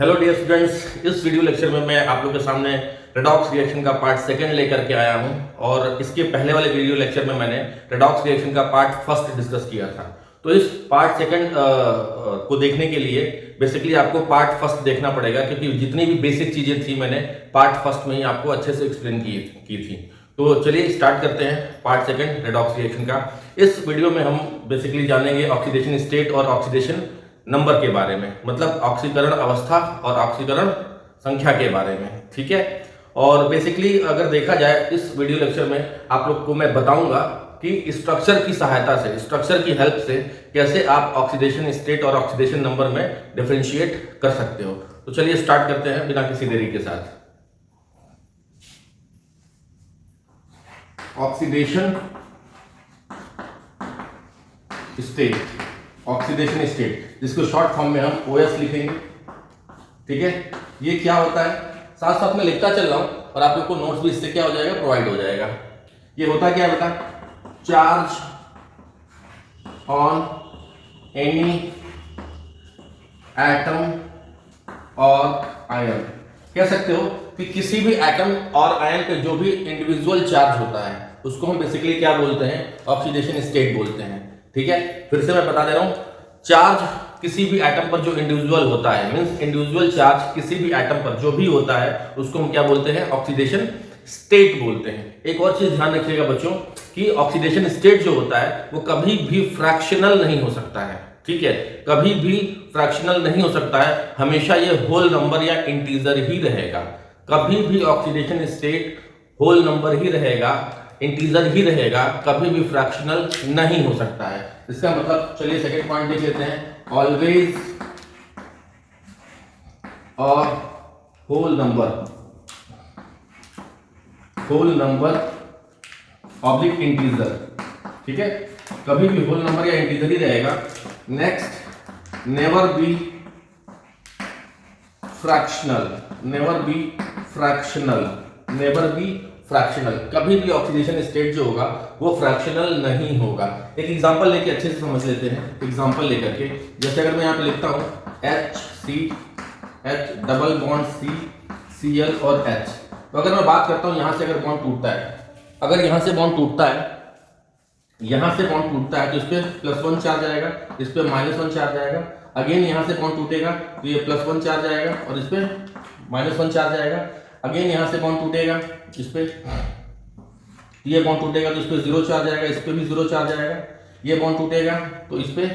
Hello dear students, इस video lecture में मैं आप लोगों के सामने रेडॉक्स रिएक्शन का पार्ट सेकंड लेकर के आया हूं। और इसके पहले वाले वीडियो लेक्चर में मैंने रेडॉक्स रिएक्शन का पार्ट फर्स्ट डिस्कस किया था। तो इस पार्ट सेकंड को देखने के लिए बेसिकली आपको पार्ट फर्स्ट देखना पड़ेगा, क्योंकि जितनी भी बेसिक चीजें थी मैंने पार्ट फर्स्ट में ही आपको अच्छे से एक्सप्लेन की थी। तो चलिए स्टार्ट करते हैं पार्ट सेकंड रेडॉक्स रिएक्शन का। इस वीडियो में हम बेसिकली जानेंगे ऑक्सीडेशन स्टेट और ऑक्सीडेशन नंबर के बारे में, मतलब ऑक्सीकरण अवस्था और ऑक्सीकरण संख्या के बारे में। ठीक है, और बेसिकली अगर देखा जाए इस वीडियो लेक्चर में आप लोग को मैं बताऊंगा कि स्ट्रक्चर की सहायता से, स्ट्रक्चर की हेल्प से कैसे आप ऑक्सीडेशन स्टेट और ऑक्सीडेशन नंबर में डिफरेंशिएट कर सकते हो। तो चलिए स्टार्ट करते हैं बिना किसी देरी के साथ। ऑक्सीडेशन स्टेट, ऑक्सीडेशन स्टेट जिसको शॉर्ट फॉर्म में हम OS लिखेंगे। ठीक है, ये क्या होता है साथ साथ में लिखता चल रहा हूं और आप लोग को नोट्स भी इससे क्या हो जाएगा, प्रोवाइड हो जाएगा। ये होता क्या है बेटा, चार्ज ऑन एनी एटम और आयन। कह सकते हो कि किसी भी एटम और आयन पे जो भी इंडिविजुअल चार्ज होता है उसको हम बेसिकली क्या बोलते हैं, ऑक्सीडेशन स्टेट बोलते हैं। ठीक है, फिर से मैं बता दे रहा हूं, चार्ज किसी भी एटम पर जो इंडिविजुअल होता है, मींस इंडिविजुअल चार्ज किसी भी एटम पर जो भी होता है उसको हम क्या बोलते हैं, ऑक्सीडेशन स्टेट बोलते हैं। एक और चीज ध्यान रखिएगा बच्चों कि ऑक्सीडेशन स्टेट जो होता है वो कभी भी फ्रैक्शनल नहीं हो सकता है। ठीक है, कभी भी फ्रैक्शनल नहीं हो सकता है, हमेशा ये होल नंबर या इंटीजर ही रहेगा। कभी भी ऑक्सीडेशन स्टेट होल नंबर ही रहेगा, इंटीजर ही रहेगा, कभी भी फ्रैक्शनल नहीं हो सकता है। इसका मतलब चलिए सेकंड पॉइंट देख लेते हैं, ऑलवेज और होल नंबर ऑब्लिक इंटीजर। ठीक है, कभी भी होल नंबर या इंटीजर ही रहेगा। नेक्स्ट, नेवर बी फ्रैक्शनल, कभी भी ऑक्सीडेशन स्टेट जो होगा वो फ्रैक्शनल नहीं होगा। एक एग्जांपल लेके अच्छे से समझ लेते हैं। एग्जांपल लेकर के, जैसे अगर मैं यहाँ पे लिखता हूँ H डबल बॉन्ड Cl और H, तो अगर मैं बात करता हूँ यहाँ से अगर बॉन्ड टूटता है, अगर यहाँ से बॉन्ड टूटता है, तो इस पे +1 चार्ज आएगा, इस पे -1 चार्ज आएगा। अगेन यहाँ से बॉन्ड टूटेगा तो ये +1 चार्ज आएगा और इस पे -1 चार्ज आएगा। अगेन यहाँ से बॉन्ड टूटेगा, इस पे ये बॉन्ड टूटेगा तो इस पे 0 चार्ज आएगा, इस पे भी 0 चार्ज आएगा। ये बॉन्ड टूटेगा तो इस पे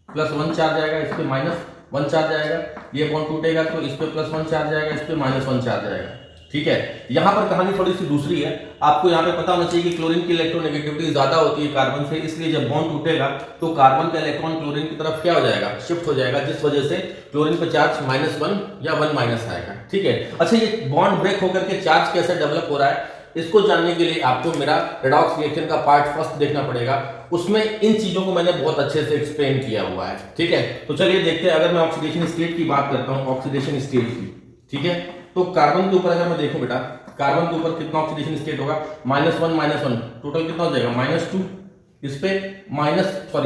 +1 चार्ज आएगा, इस पे -1 चार्ज आएगा। ये बॉन्ड टूटेगा तो इस पे +1 चार्ज आएगा, इस पे -1 चार्ज आएगा। ठीक है, यहाँ पर कहानी थोड़ी सी दूसरी है। आपको यहाँ पे पता होना चाहिए कि क्लोरीन की इलेक्ट्रोनेगेटिविटी ज्यादा होती है कार्बन से, इसलिए जब बॉन्ड टूटेगा तो कार्बन का इलेक्ट्रॉन क्लोरीन की तरफ क्या हो जाएगा, शिफ्ट हो जाएगा, जिस वजह से क्लोरीन पर चार्ज -1 या 1- आएगा। ठीक है, अच्छा ये बॉन्ड ब्रेक होकर के चार्ज कैसे डेवलप हो रहा है, इसको जानने के लिए आपको मेरा रेडॉक्स रिएक्शन का पार्ट फर्स्ट देखना पड़ेगा। उसमें इन चीजों को मैंने बहुत अच्छे से एक्सप्लेन किया हुआ है। ठीक है, तो चलिए देखते हैं। अगर मैं ऑक्सीडेशन स्टेट की बात करता हूं, ऑक्सीडेशन स्टेट की, ठीक है, तो कार्बन के ऊपर अगर मैं देखूं बेटा, कार्बन के ऊपर कितना ऑक्सीडेशन स्टेट होगा, -1 टोटल कितना हो जाएगा, -2। इस पे -1 + 1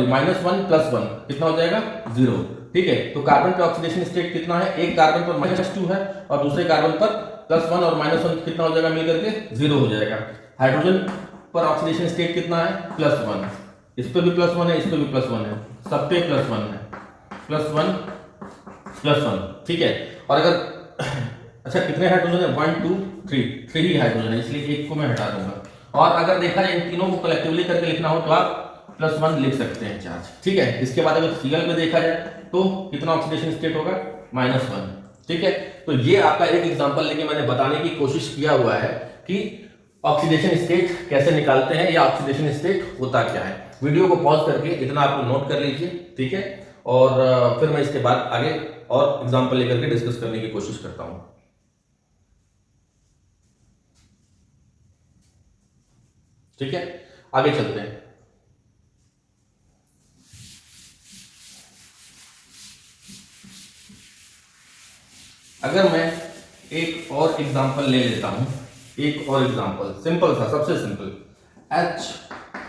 कितना हो जाएगा, 0। ठीक है, तो कार्बन पे ऑक्सीडेशन स्टेट कितना है, एक कार्बन पर -2 है और दूसरे कार्बन पर +1 और -1 कितना हो जाएगा, मिलकर के 0 हो जाएगा। हाइड्रोजन पर ऑक्सीडेशन स्टेट कितना है, +1। इस पे भी +1 है, इस पे भी +1 है, सब पे +1 है, +1। ठीक है, और अगर अच्छा कितने हाइड्रोजन है, 1 2 3 ही हाइड्रोजन है, इसलिए एक को मैं हटा दूंगा। और अगर देखा जाए इन तीनों को कलेक्टिवली करके लिखना हो तो आप +1 लिख सकते हैं चार्ज। ठीक है, इसके बाद अगर Cl में देखा जाए तो कितना ऑक्सीडेशन स्टेट होगा, -1। ठीक है, तो ये आपका एक एग्जांपल लेके मैंने बताने की कोशिश किया हुआ है कि ऑक्सीडेशन स्टेट कैसे निकालते हैं या ऑक्सीडेशन स्टेट होता क्या है। वीडियो को पॉज करके इतना आप नोट कर लीजिए। ठीक है, और फिर मैं इसके बाद आगे और एग्जांपल लेकर के डिस्कस करने की कोशिश करता हूं। ठीक है, आगे चलते हैं। अगर मैं एक और एग्जांपल ले लेता हूं, एक और एग्जांपल सिंपल सा, सबसे सिंपल, H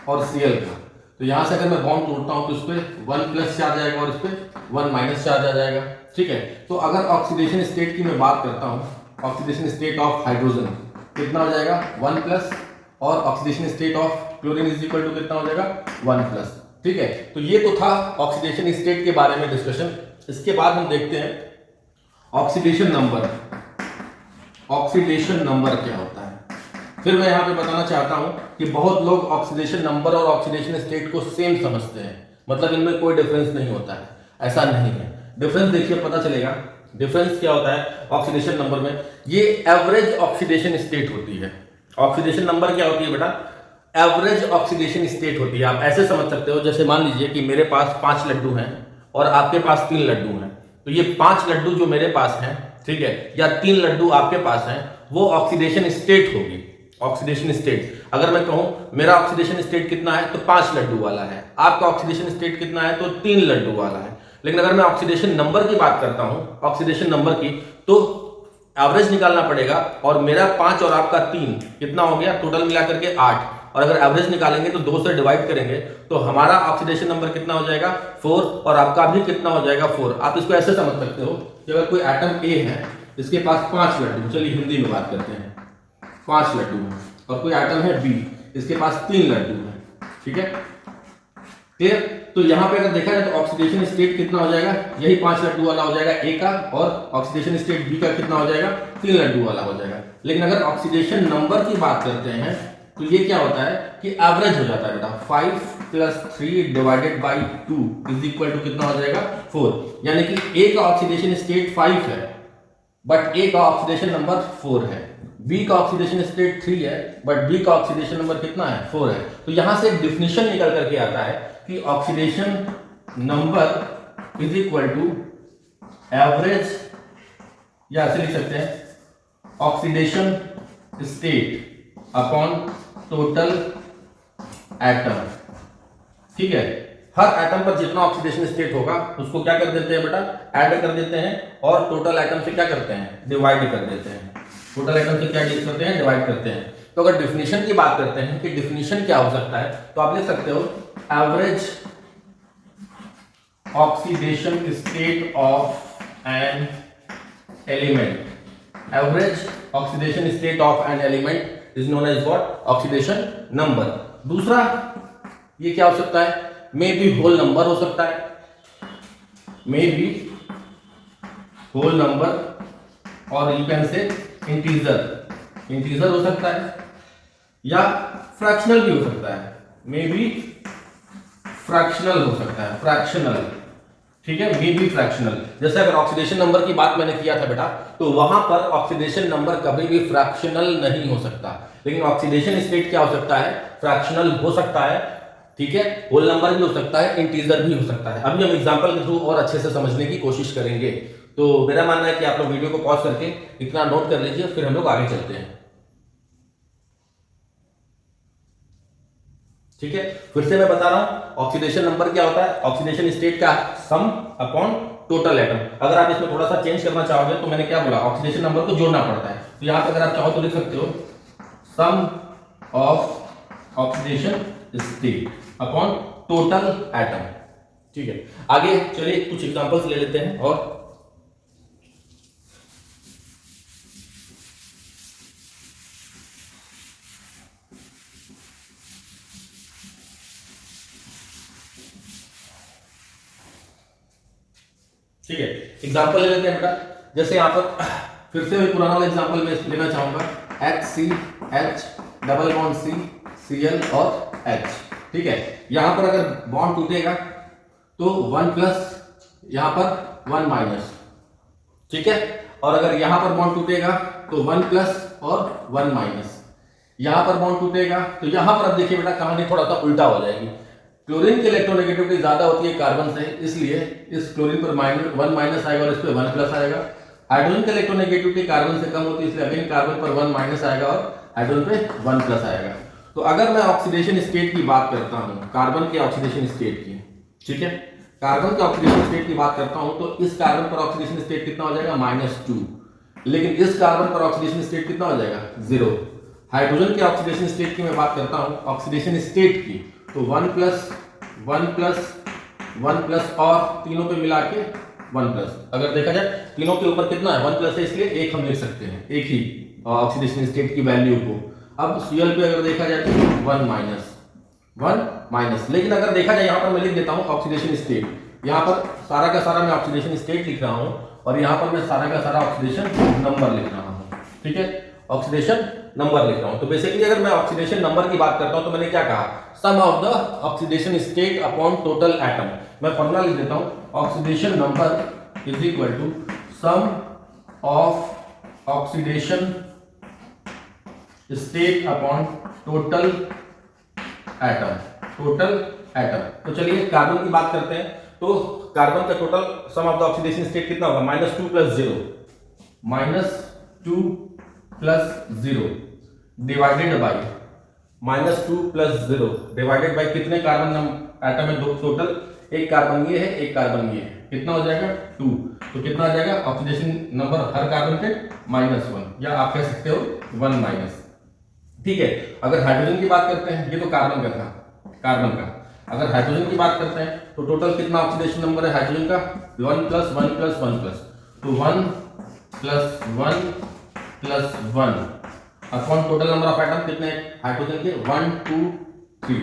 और Cl का, तो यहां से अगर मैं बॉन्ड तोड़ता हूं तो इस पे 1 प्लस चार्ज आएगा और इस पे 1 माइनस चार्ज आ जाएगा। ठीक है। तो अगर ऑक्सीडेशन स्टेट की मैं बात करता हूँ, ऑक्सीडेशन स्टेट ऑफ हाइड्रोजन कितना हो जाएगा 1+, और oxidation state of chlorine is equal to कितना हो जाएगा 1+। ठीक है, तो ये तो था ऑक्सीडेशन स्टेट के बारे में डिस्कशन। इसके बाद हम देखते हैं ऑक्सीडेशन नंबर। ऑक्सीडेशन नंबर क्या होता है? फिर मैं यहाँ पे बताना चाहता हूँ कि बहुत लोग ऑक्सीडेशन नंबर और ऑक्सीडेशन स्टेट को सेम समझते हैं, मतलब इनमें कोई डिफरेंस नहीं होता है। ऐसा नहीं है, डिफरेंस देखिए पता चलेगा। डिफरेंस क्या होता है ऑक्सीडेशन नंबर में? ये एवरेज ऑक्सीडेशन स्टेट होती है। ऑक्सीडेशन नंबर क्या होती है बेटा? एवरेज ऑक्सीडेशन स्टेट होती है। आप ऐसे समझ सकते हो, जैसे मान लीजिए कि मेरे पास 5 लड्डू हैं और आपके पास 3 लड्डू हैं, तो ये 5 लड्डू जो मेरे पास हैं, ठीक है, या 3 लड्डू आपके पास हैं, वो ऑक्सीडेशन स्टेट होगी। ऑक्सीडेशन स्टेट, अगर मैं कहूं मेरा ऑक्सीडेशन स्टेट कितना है, तो 5 लड्डू वाला है। आपका ऑक्सीडेशन स्टेट कितना है, तो 3 लड्डू वाला है। लेकिन अगर मैं ऑक्सीडेशन नंबर की बात करता हूं, ऑक्सीडेशन नंबर की, तो एवरेज निकालना पड़ेगा, और मेरा 5 और आपका 3 कितना हो गया, टोटल मिलाकर के 8। और अगर एवरेज निकालेंगे तो 2 से डिवाइड करेंगे, तो हमारा ऑक्सीडेशन नंबर कितना हो जाएगा 4, और आपका भी कितना हो जाएगा 4। आप इसको ऐसे समझ सकते हो कि अगर कोई एटम ए है, इसके पास 5 लड्डू, चलिए हिंदी में बात करते हैं, 5 लड्डू हैं, और कोई एटम है बी, इसके पास 3 लड्डू हैं, ठीक है, क्लियर? तो यहां पे अगर देखा जाए तो ऑक्सीडेशन स्टेट कितना हो जाएगा, यही 5 लड्डू वाला हो जाएगा ए का, और ऑक्सीडेशन स्टेट बी का कितना हो जाएगा, 3 लड्डू वाला हो जाएगा। लेकिन अगर ऑक्सीडेशन नंबर की बात करते हैं तो ये क्या होता है कि एवरेज हो जाता है बेटा। 5 + 3 divided by 2 is equal to कितना हो जाएगा 4। यानी कि ए का ऑक्सीडेशन स्टेट 5 है, बट ए का ऑक्सीडेशन नंबर 4 है। बी का ऑक्सीडेशन स्टेट 3 है, बट बी का ऑक्सीडेशन नंबर कितना है 4 है। तो यहां से डिफिनेशन निकल करके आता है कि oxidation number is equal to average, या ऐसे लिख सकते हैं oxidation state upon total atom. ठीक है, हर एटम पर जितना ऑक्सीडेशन स्टेट होगा उसको क्या कर देते हैं बेटा, ऐड कर देते हैं, और टोटल एटम से क्या करते हैं, डिवाइड कर देते हैं। टोटल एटम से क्या करते हैं, डिवाइड करते हैं। तो अगर डिफिनीशन की बात करते हैं कि डिफिनीशन क्या हो सकता है, तो आप लिख सकते हो average oxidation state of an element. Average oxidation state of an element is known as what, oxidation number. दूसरा ये क्या हो सकता है, मे बी होल नंबर हो सकता है, मे बी होल नंबर, और you can say integer, integer हो सकता है, या फ्रैक्शनल भी हो सकता है, मे बी फ्रैक्शनल हो सकता है, फ्रैक्शनल, ठीक है, मे बी फ्रैक्शनल। जैसे अगर ऑक्सीडेशन नंबर की बात मैंने किया था बेटा, तो वहां पर ऑक्सीडेशन नंबर कभी भी फ्रैक्शनल नहीं हो सकता, लेकिन ऑक्सीडेशन स्टेट क्या हो सकता है, फ्रैक्शनल हो सकता है, ठीक है, होल नंबर भी हो सकता है, इंटीजर भी हो सकता है। अभी हम एग्जांपल के थ्रू और अच्छे से समझने की कोशिश करेंगे। तो मेरा मानना है कि आप लोग वीडियो को पॉज करके इतना नोट कर लीजिए, फिर हम लोग आगे चलते हैं। ठीक है, फिर से मैं बता रहा हूं ऑक्सीडेशन नंबर क्या होता है, ऑक्सीडेशन स्टेट का सम अपॉन टोटल एटम। अगर आप इसमें थोड़ा सा चेंज करना चाहोगे तो मैंने क्या बोला, ऑक्सीडेशन नंबर को जोड़ना पड़ता है। तो यहां पर अगर आप चाहो तो लिख सकते हो sum of oxidation state upon total atom. ठीक है, आगे चलिए कुछ एग्जांपल्स ले लेते हैं। और ठीक है, एग्जांपल ले लेते हैं बेटा। जैसे यहां पर फिर से मैं पुराना वाला एग्जांपल में लेना चाहूंगा, HCH डबल बॉन्ड CCl और H। ठीक है, यहां पर अगर बॉन्ड टूटेगा तो 1+, यहां पर 1-, ठीक है, और अगर यहां पर बॉन्ड टूटेगा तो 1+ और 1-। यहां पर बॉन्ड टूटेगा तो यहां पर अब देखिए बेटा कहानी थोड़ा सा उल्टा हो जाएगी। क्लोरीन की इलेक्ट्रोनेगेटिविटी ज्यादा होती है कार्बन से, इसलिए इस क्लोरीन पर -1 आएगा और इस पे 1+ आएगा। हाइड्रोजन की इलेक्ट्रोनेगेटिविटी कार्बन से कम होती है, इसलिए अगेन कार्बन पर 1- आएगा और हाइड्रोजन पे 1+ आएगा। तो अगर मैं ऑक्सीडेशन स्टेट की बात करता हूं, कार्बन के ऑक्सीडेशन स्टेट की, ठीक है, कार्बन के ऑक्सीडेशन स्टेट की बात करता हूं, तो इस कार्बन पर ऑक्सीडेशन स्टेट कितना हो जाएगा, -2। लेकिन इस कार्बन पर ऑक्सीडेशन स्टेट कितना हो जाएगा, 0। हाइड्रोजन के ऑक्सीडेशन स्टेट की मैं बात करता हूं, ऑक्सीडेशन स्टेट की, तो 1+, 1+, 1+ और तीनों पे मिला के 1 प्लस। अगर देखा जाए तीनों के ऊपर कितना है 1 प्लस है, इसलिए एक हम लिख सकते हैं, एक ही ऑक्सीडेशन स्टेट की वैल्यू को। अब Cl पे अगर देखा जाए तो 1 माइनस, लेकिन अगर देखा जाए यहाँ पर मैं लिख देता हूँ ऑक्सीडेशन स्टेट, यहाँ पर सारा का सारा मैं ऑक्सीडेशन स्टेट लिख रहा हूँ और यहाँ पर मैं सारा का सारा ऑक्सीडेशन नंबर लिख रहा हूँ, ठीक है, ऑक्सीडेशन नंबर लिख रहा हूँ। तो बेसिकली अगर मैं ऑक्सीडेशन नंबर की बात करता हूँ तो मैंने क्या कहा, sum of the oxidation state upon total atom. मैं फॉर्मूला लिख देता हूँ, oxidation number is equal to sum of oxidation state upon total atom. तो चलिए कार्बन की बात करते हैं। तो कार्बन का total sum of the oxidation state कितना होगा, -2 + 0 डिवाइडेड बाय -2 + 0 डिवाइडेड बाय कितने कार्बन एटम है, दो टोटल, एक कार्बन ये है, एक कार्बन ये है, कितना हो जाएगा 2। तो कितना आ जाएगा ऑक्सीडेशन नंबर हर कार्बन पे -1, या आप कह सकते हो 1 माइनस, ठीक है। अगर हाइड्रोजन की बात करते हैं, ये तो कार्बन का था, कार्बन का। अगर हाइड्रोजन की बात करते हैं तो टोटल कितना ऑक्सीडेशन नंबर है हाइड्रोजन का, 1 + 1 + 1 +, तो 1 + 1 + 1 upon total number of atom कितने हाइड्रोजन के 1 2 3,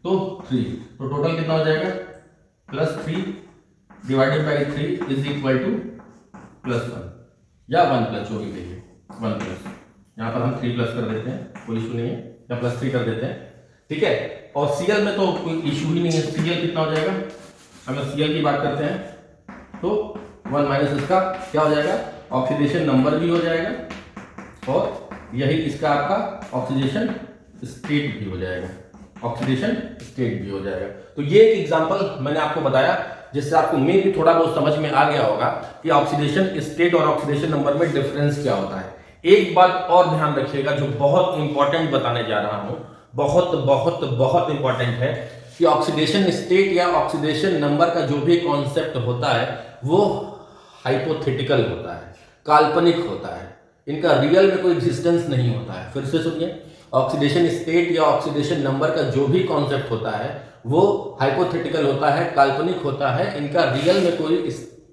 तो 3। तो टोटल कितना हो जाएगा +3 divided by 3 is equal to +1 या 1 प्लस, जो भी कहिए 1 प्लस। यहाँ पर हम 3 प्लस कर देते हैं, कोई इशू नहीं है, या +3 कर देते हैं, ठीक है। और Cl में तो कोई इशू ही नहीं है, Cl कितना हो जाएगा, अगर Cl की बात करते हैं तो 1 माइनस इसका क्या हो जाएगा, ऑक्सीडेशन नंबर भी हो जाएगा और यही इसका आपका ऑक्सीडेशन स्टेट भी हो जाएगा, ऑक्सीडेशन स्टेट भी हो जाएगा। तो ये एक एग्जांपल मैंने आपको बताया जिससे आपको मे भी थोड़ा बहुत समझ में आ गया होगा कि ऑक्सीडेशन स्टेट और ऑक्सीडेशन नंबर में डिफरेंस क्या होता है। एक बात और ध्यान रखिएगा जो बहुत इंपॉर्टेंट बताने जा रहा हूं, बहुत बहुत बहुत इंपॉर्टेंट है, कि ऑक्सीडेशन स्टेट या ऑक्सीडेशन नंबर का जो भी कॉन्सेप्ट होता है वो हाइपोथेटिकल होता है, काल्पनिक होता है, इनका रियल में कोई एग्जिस्टेंस नहीं होता है। फिर से सुनिए, ऑक्सीडेशन स्टेट या ऑक्सीडेशन नंबर का जो भी कॉन्सेप्ट होता है वो हाइपोथेटिकल होता है, काल्पनिक होता है, इनका रियल में कोई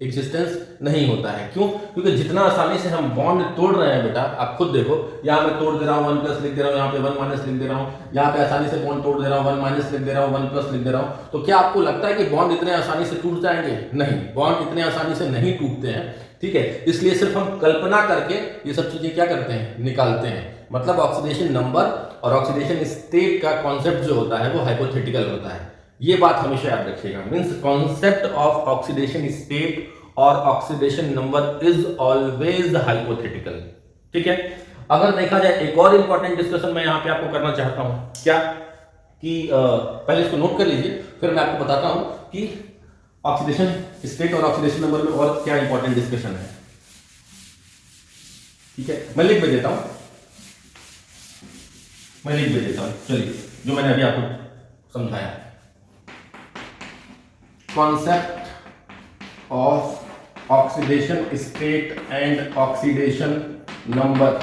एग्जिस्टेंस नहीं होता है। क्यों? क्योंकि जितना आसानी से हम बॉन्ड तोड़ रहे हैं बेटा, आप खुद देखो, यहाँ मैं तोड़ दे रहा हूँ 1 प्लस लिख दे रहा हूँ, यहाँ पे 1 माइनस लिख दे रहा हूँ, यहाँ पे आसानी से बॉन्ड तोड़ दे रहा हूँ 1 माइनस लिख दे रहा हूँ, 1 प्लस लिख दे रहा हूँ। तो क्या आपको लगता है कि बॉन्ड इतने आसानी से टूट जाएंगे? नहीं, बॉन्ड इतने आसानी से नहीं टूटते हैं, ठीक है। इसलिए सिर्फ हम कल्पना करके ये सब चीजें क्या करते हैं, निकालते हैं। मतलब ऑक्सीडेशन नंबर और ऑक्सीडेशन स्टेट का कॉन्सेप्ट जो होता है वो हाइपोथेटिकल होता है, ये बात हमेशा याद रखिएगा। Means concept of oxidation state और oxidation number is always hypothetical, ठीक है। अगर देखा जाए एक और इंपॉर्टेंट डिस्कशन मैं यहाँ पे आपको करना चाहता हूँ, क्या कि पहले इसको नोट कर लीजिए, फिर मैं आपको बताता हूँ कि ऑक्सीडेशन स्टेट और ऑक्सीडेशन नंबर में और क्या इंपॉर्टेंट डिस्कशन है, ठीक है। मैं लिख भी देता हूँ, चलिए जो मैंने अभी आपको समझाया, concept of oxidation state and oxidation number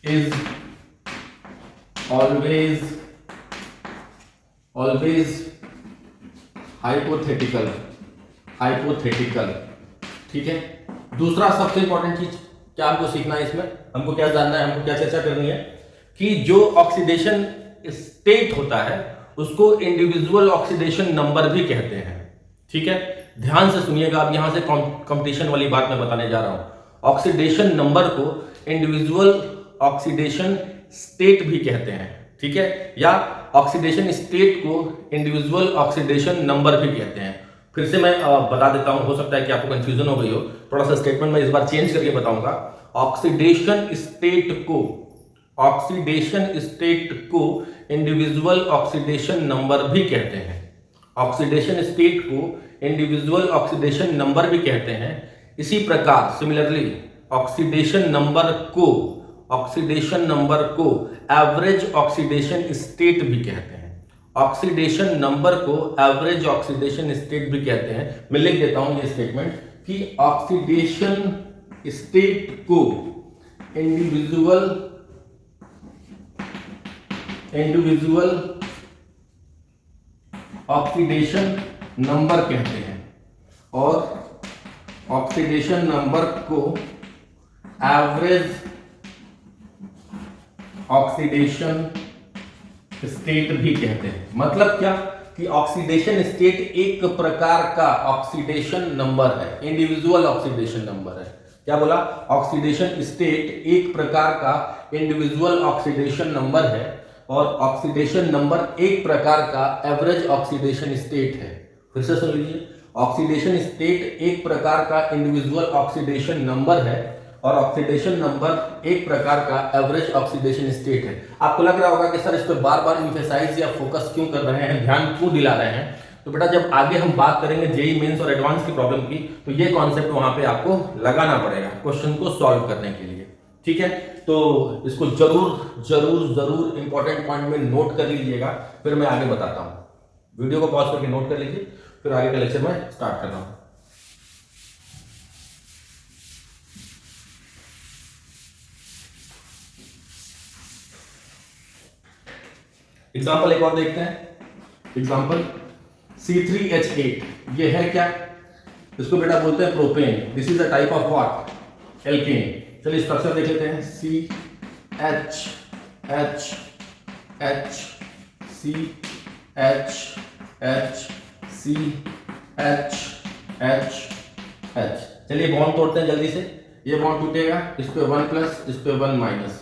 is always hypothetical, ठीक है। दूसरा सबसे इंपॉर्टेंट चीज क्या हमको सीखना है, इसमें हमको क्या जानना है, हमको क्या चर्चा करनी है कि जो ऑक्सीडेशन स्टेट होता है उसको इंडिविजुअल ऑक्सीडेशन नंबर भी कहते हैं, ठीक है। ध्यान से सुनिएगा, अब यहां से कंपटीशन वाली बात मैं बताने जा रहा हूं। ऑक्सीडेशन नंबर को इंडिविजुअल ऑक्सीडेशन स्टेट भी कहते हैं, ठीक है, या ऑक्सीडेशन स्टेट को इंडिविजुअल ऑक्सीडेशन नंबर भी कहते हैं। फिर से मैं बता देता हूं, हो सकता है कि आपको कंफ्यूजन हो गई हो, थोड़ा सा स्टेटमेंट मैं इस बार चेंज करके बताऊंगा। ऑक्सीडेशन स्टेट को इंडिविजुअल ऑक्सीडेशन नंबर भी कहते हैं, ऑक्सीडेशन स्टेट को इंडिविजुअल ऑक्सीडेशन नंबर भी कहते हैं। इसी प्रकार सिमिलरली ऑक्सीडेशन नंबर को एवरेज ऑक्सीडेशन स्टेट भी कहते हैं, ऑक्सीडेशन नंबर को एवरेज ऑक्सीडेशन स्टेट भी कहते हैं। मैं लिख देता हूं ये स्टेटमेंट कि ऑक्सीडेशन स्टेट को इंडिविजुअल ऑक्सीडेशन नंबर कहते हैं और ऑक्सीडेशन नंबर को एवरेज ऑक्सीडेशन स्टेट भी कहते हैं। मतलब क्या कि ऑक्सीडेशन स्टेट एक प्रकार का ऑक्सीडेशन नंबर है, इंडिविजुअल ऑक्सीडेशन नंबर है। क्या बोला? ऑक्सीडेशन स्टेट एक प्रकार का इंडिविजुअल ऑक्सीडेशन नंबर है और ऑक्सीडेशन नंबर एक प्रकार का एवरेज ऑक्सीडेशन स्टेट है। फिर से सुन लीजिए, ऑक्सीडेशन स्टेट एक प्रकार का इंडिविजुअल ऑक्सीडेशन नंबर है और ऑक्सीडेशन नंबर एक प्रकार का एवरेज ऑक्सीडेशन स्टेट है। आपको लग रहा होगा कि सर इस पे बार बार इंफेसाइज या फोकस क्यों कर रहे हैं, ध्यान क्यों दिला रहे हैं? तो बेटा जब आगे हम बात करेंगे जेईई मेंस और एडवांस की प्रॉब्लम की, तो ये कॉन्सेप्ट वहां पे आपको लगाना पड़ेगा क्वेश्चन को सॉल्व करने के लिए। ठीक है, तो इसको जरूर जरूर जरूर इंपॉर्टेंट पॉइंट में नोट कर लीजिएगा, फिर मैं आगे बताता हूं। वीडियो को पॉज करके नोट कर लीजिए, फिर आगे का लेक्चर में स्टार्ट कर रहा हूं। एग्जाम्पल एक और देखते हैं। एग्जाम्पल C3H8, ये है क्या? इसको बेटा बोलते हैं propane. This is a type of what? Alkane. चलिए स्ट्रक्चर देख लेते हैं। CH H H C H H C H H H। चलिए बॉन्ड तोड़ते हैं जल्दी से। ये बॉन्ड टूटेगा, इस पे 1 प्लस, इस पे 1 माइनस,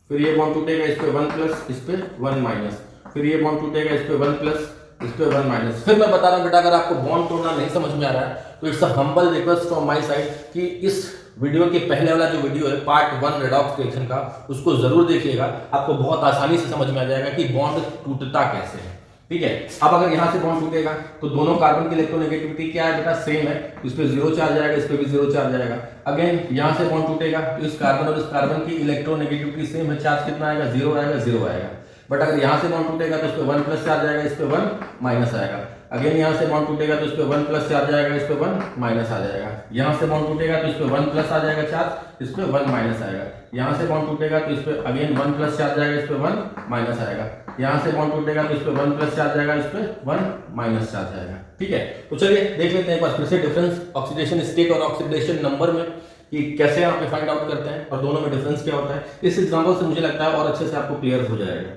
फिर ये बॉन्ड टूटेगा, इस पे 1 प्लस, इस पे 1 माइनस, फिर ये बॉन्ड टूटेगा, इस पे 1 प्लस, इस पे 1 माइनस। फिर मैं बता रहा हूं बेटा, अगर आपको बॉन्ड तोड़ना नहीं समझ में आ रहा है तो it's a humble request from my side कि इस वीडियो के पहले वाला जो वीडियो है पार्ट 1 रेडॉक्स रिएक्शन का, उसको जरूर देखिएगा। आपको बहुत आसानी से समझ में आ जाएगा कि बॉन्ड टूटता कैसे है। ठीक है, अब अगर यहां से बॉन्ड टूटेगा तो दोनों कार्बन की इलेक्ट्रोनेगेटिविटी क्या है बेटा? सेम है। इस पे 0 चार्ज आएगा, इस पे भी 0 चार्ज आएगा। अगेन यहां से बॉन्ड टूटेगा तो इस कार्बन और इस कार्बन की इलेक्ट्रोनेगेटिविटी सेम है। चार्ज कितना आएगा? 0 आएगा, 0 आएगा। बट अगर यहां से बॉन्ड टूटेगा तो इस पे 1 प्लस चार्ज आएगा, इस पे 1 माइनस आएगा। अगेन यहां से बॉन्ड टूटेगा तो इस पे 1 प्लस चार्ज आएगा, इस पे 1 माइनस आ जाएगा। यहां से बॉन्ड टूटेगा तो इस पे 1 प्लस आ जाएगा चार्ज, इस पे 1 माइनस आएगा। यहां से बॉन्ड टूटेगा तो इस पे अगेन 1 प्लस चार्ज आएगा, इस पे 1 माइनस आएगा। यहां से बॉन्ड टूटेगा तो इस पे 1 प्लस चार्ज आएगा, इस पे 1 माइनस चार्ज आएगा। ठीक है, तो चलिए देख लेते हैं एक बार फिर से डिफरेंस ऑक्सीडेशन स्टेट और ऑक्सीडेशन नंबर में कि कैसे यहाँ पे फाइंड आउट करते हैं और दोनों में डिफरेंस क्या होता है। इस एग्जांपल से मुझे लगता है और अच्छे से आपको क्लियर हो जाएगा।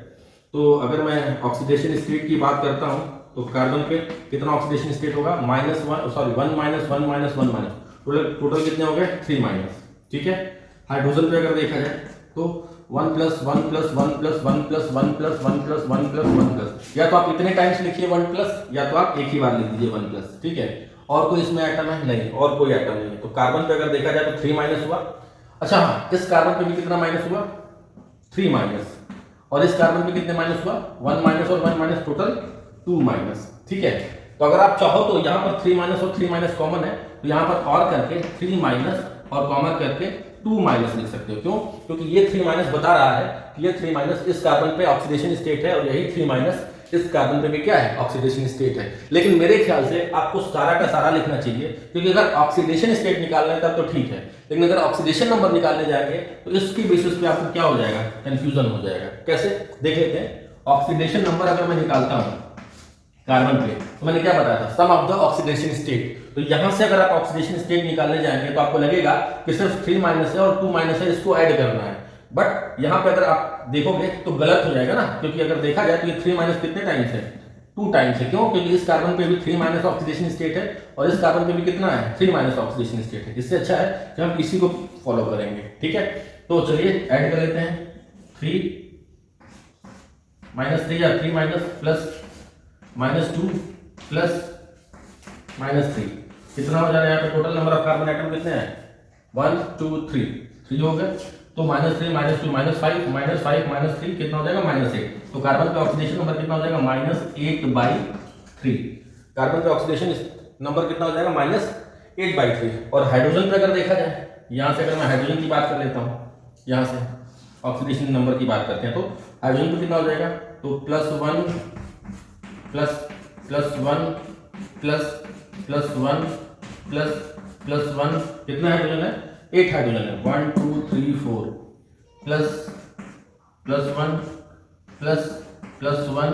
तो अगर मैं ऑक्सीडेशन स्टेट की बात करता हूं तो कार्बन पे कितना ऑक्सीडेशन स्टेट होगा? -1 sorry 1 minus 1 minus 1 minus, total कितने हो गए? 3 माइनस। ठीक है, हाइड्रोजन पे अगर देखा जाए तो 1 plus 1 plus 1 plus 1 plus 1 plus 1 plus 1 plus 1 plus, या तो आप इतने टाइम्स लिखिए 1 प्लस, या तो आप एक ही बार लिख दीजिए 1 प्लस। ठीक है, और कोई इसमें एटम है? नहीं, और कोई एटम नहीं है। तो कार्बन पे अगर देखा जाए तो 3 माइनस हुआ। अच्छा हाँ, इस कार्बन पे भी कितना माइनस हुआ? 3 माइनस। और इस कार्बन पे कितने माइनस हुआ? 1 माइनस और 1 माइनस, टोटल 2 माइनस। ठीक है, तो अगर आप चाहो तो यहाँ पर 3 माइनस और 3 माइनस कॉमन है, तो यहाँ पर और करके 3 माइनस और कॉमन करके 2 माइनस लिख सकते हो। क्यों? क्योंकि ये 3 माइनस बता रहा है कि ये 3 माइनस इस कार्बन पे ऑक्सीडेशन स्टेट है और यही 3 माइनस इस कार्बन पे भी क्या है? ऑक्सीडेशन स्टेट है। लेकिन मेरे ख्याल से आपको सारा का सारा लिखना चाहिए, क्योंकि अगर ऑक्सीडेशन स्टेट निकालना है तब तो ठीक है, लेकिन अगर ऑक्सीडेशन नंबर निकालने जाएंगे तो इसकी बेसिस पे आपको क्या हो जाएगा? कंफ्यूजन हो जाएगा। कैसे? देख लेते हैं। ऑक्सीडेशन नंबर अगर मैं निकालता हूं कार्बन पे, तो मैंने क्या बताया था? सम ऑफ द ऑक्सीडेशन स्टेट। तो यहां से अगर आप ऑक्सीडेशन स्टेट निकालने जाएंगे तो आपको लगेगा कि सिर्फ 3 माइनस है और 2 माइनस है, इसको ऐड करना है। बट यहां पे अगर आप देखोगे तो गलत हो जाएगा ना, क्योंकि अगर देखा जाए तो ये 3 माइनस कितने टाइम्स है? 2 टाइम्स है। क्यों? क्योंकि इस कार्बन पे भी 3 माइनस ऑक्सीडेशन स्टेट है और इस कार्बन पे भी कितना है? 3 माइनस ऑक्सीडेशन स्टेट है। इससे अच्छा है कि हम इसी को फॉलो करेंगे। ठीक है, तो चलिए ऐड कर लेते हैं। 3 माइनस 3 या 3 माइनस प्लस -2 प्लस -3, कितना हो जा रहा है? यहाँ पे total number of carbon atom कितने हैं? 1 2 3, 3 हो गए। तो -3 -2 -5 -5 -3 कितना हो जाएगा? -8। तो कार्बन का ऑक्सीडेशन नंबर कितना हो जाएगा? -8/3। कार्बन का ऑक्सीडेशन नंबर कितना हो जाएगा? -8/3। और हाइड्रोजन पे अगर देखा जाए, यहाँ से अगर मैं हाइड्रोजन की बात कर लेता हूँ, यहाँ से ऑक्सीडेशन नंबर की बात करते हैं, तो हाइड्रोजन पे कितना हो जाएगा? तो +1 प्लस +1 प्लस +1 प्लस +1, कितना हाइड्रोजन है? 8 हाइड्रोजन है। 1 2 3 4 plus +1 plus +1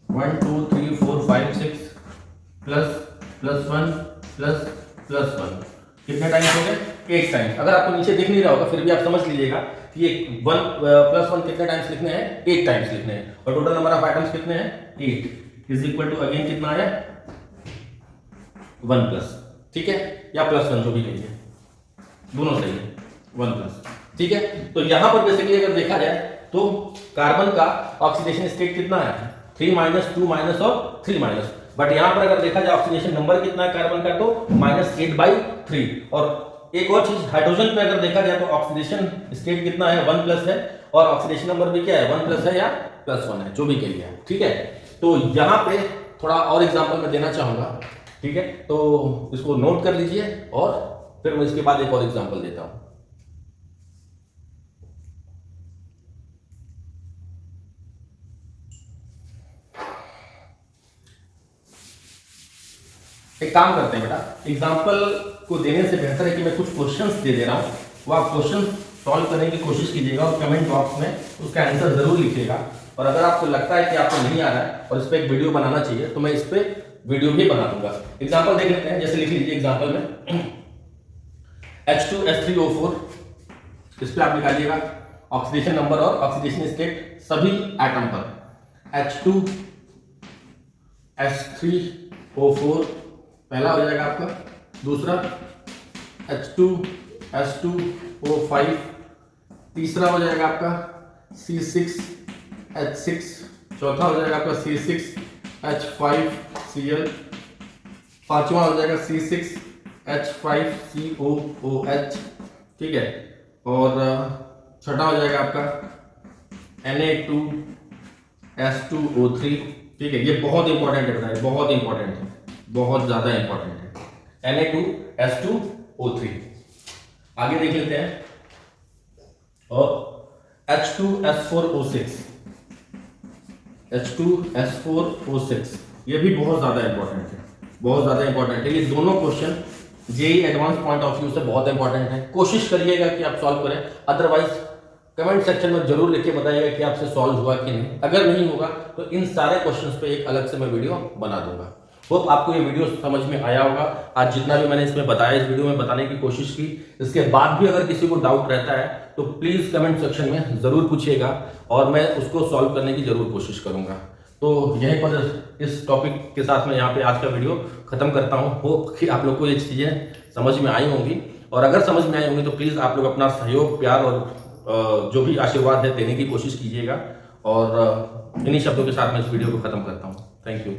1 2 3 4 5 6 plus +1 plus plus 1 कितने टाइम्स हो गए 8 टाइम्स। अगर आपको नीचे दिख नहीं रहा होगा फिर भी आप समझ लीजिएगा कि ये 1 प्लस 1 कितने टाइम्स लिखने हैं 8 टाइम्स लिखने हैं और टोटल नंबर ऑफ आइटम्स कितने हैं 8 इज इक्वल टू अगेन कितना आया 1 प्लस, ठीक है, या प्लस 1 जो भी कहिए दोनों सही है 1 प्लस, ठीक है। तो यहां पर बेसिकली अगर देखा जाए तो कार्बन का ऑक्सीडेशन स्टेट कितना है 3 माइनस 2 माइनस और 3 माइनस, बट यहां पर अगर देखा जाए ऑक्सीडेशन नंबर कितना है कार्बन का तो -8/3। और एक और चीज हाइड्रोजन पे अगर देखा जाए तो ऑक्सीडेशन स्टेट कितना है 1 प्लस है और ऑक्सीडेशन नंबर भी क्या है 1 प्लस है या +1 है जो भी कहिए, ठीक है। तो यहां पे थोड़ा और एग्जांपल मैं देना चाहूंगा, ठीक है, तो इसको नोट कर लीजिए और फिर मैं इसके बाद एक और एग्जांपल देता हूं। एक काम करते हैं बेटा, एग्जाम्पल को देने से बेहतर है कि मैं कुछ क्वेश्चंस दे दे रहा हूं, वो आप क्वेश्चन सॉल्व करने की कोशिश कीजिएगा और कमेंट बॉक्स में उसका आंसर जरूर लिखिएगा। और अगर आपको लगता है कि आपको नहीं आ रहा है और इस पर एक वीडियो बनाना चाहिए तो मैं इस पर वीडियो भी बना दूंगा। एग्जाम्पल देख लेते हैं, जैसे लिख लीजिए एग्जाम्पल में H2S3O4, इस पर आप निकालिएगा ऑक्सीडेशन नंबर और ऑक्सीडेशन स्टेट सभी एटम पर। H2S3O4 पहला हो जाएगा आपका, दूसरा H2S2O5, तीसरा हो जाएगा आपका C6H6, चौथा हो जाएगा आपका C6H5Cl, पांचवा हो जाएगा C6H5COOH, ठीक है, और छठा हो जाएगा आपका Na2S2O3, ठीक है। ये बहुत इंपॉर्टेंट है, बहुत इंपॉर्टेंट है, बहुत ज्यादा इंपॉर्टेंट है Na2S2O3। आगे देख लेते हैं, और H2S4O6, ये भी बहुत ज्यादा इंपॉर्टेंट है, बहुत ज्यादा इंपॉर्टेंट है। ये दोनों question JEE advance point of view से बहुत इंपॉर्टेंट है। कोशिश करिएगा कि आप सॉल्व करें, अदरवाइज कमेंट सेक्शन में जरूर लिख के बताइएगा कि आपसे सॉल्व हुआ कि नहीं। अगर नहीं होगा तो इन सारे क्वेश्चंस पे एक अलग से मैं वीडियो बना दूंगा। होप आपको ये वीडियो समझ में आया होगा। आज जितना भी मैंने इसमें बताया, इस वीडियो में बताने की कोशिश की, इसके बाद भी अगर किसी को डाउट रहता है तो प्लीज कमेंट सेक्शन में जरूर पूछिएगा और मैं उसको सॉल्व करने की जरूर कोशिश करूंगा। तो यहीं पर इस टॉपिक के साथ मैं यहाँ पे आज का वीडियो खत्म करता हूँ। होप कि आप लोग को ये चीजें समझ में आई होंगी, और अगर समझ में आई होंगी तो प्लीज आप लोग अपना सहयोग, प्यार और जो भी आशीर्वाद है देने की कोशिश कीजिएगा। और इन्हीं शब्दों के साथ मैं इस वीडियो को खत्म करता हूँ। Thank you.